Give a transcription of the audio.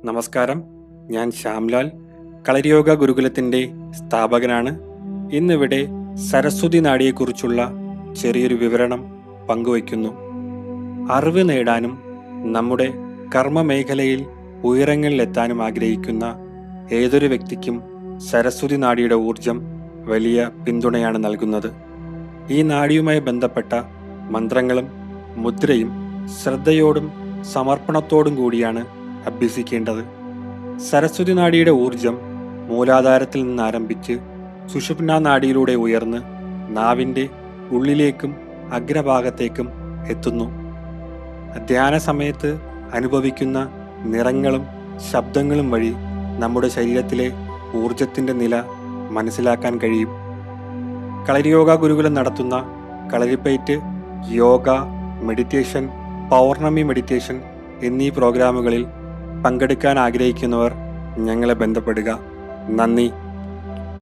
നമസ്കാരം, ഞാൻ ശ്യാംലാൽ, കളരിയോഗ ഗുരുകുലത്തിൻ്റെ സ്ഥാപകനാണ്. ഇന്നിവിടെ സരസ്വതി നാഡിയെക്കുറിച്ചുള്ള ചെറിയൊരു വിവരണം പങ്കുവയ്ക്കുന്നു. അറിവ് നേടാനും നമ്മുടെ കർമ്മമേഖലയിൽ ഉയരങ്ങളിലെത്താനും ആഗ്രഹിക്കുന്ന ഏതൊരു വ്യക്തിക്കും സരസ്വതി നാഡിയുടെ ഊർജം വലിയ പിന്തുണയാണ് നൽകുന്നത്. ഈ നാഡിയുമായി ബന്ധപ്പെട്ട മന്ത്രങ്ങളും മുദ്രയും ശ്രദ്ധയോടും സമർപ്പണത്തോടും കൂടിയാണ് അഭ്യസിക്കേണ്ടത്. സരസ്വതി നാഡിയുടെ ഊർജം മൂലാധാരത്തിൽ നിന്ന് ആരംഭിച്ച് സുഷുമ്നാ നാഡിയിലൂടെ ഉയർന്ന് നാവിൻ്റെ ഉള്ളിലേക്കും അഗ്രഭാഗത്തേക്കും എത്തുന്നു. ധ്യാന സമയത്ത് അനുഭവിക്കുന്ന നിറങ്ങളും ശബ്ദങ്ങളും വഴി നമ്മുടെ ശരീരത്തിലെ ഊർജത്തിൻ്റെ നില മനസ്സിലാക്കാൻ കഴിയും. കളരിയോഗ ഗുരുകുലം നടത്തുന്ന കളരിപ്പയറ്റ്, യോഗ, മെഡിറ്റേഷൻ, പൗർണമി മെഡിറ്റേഷൻ എന്നീ പ്രോഗ്രാമുകളിൽ പങ്കെടുക്കാൻ ആഗ്രഹിക്കുന്നവർ ഞങ്ങളെ ബന്ധപ്പെടുക. നന്ദി.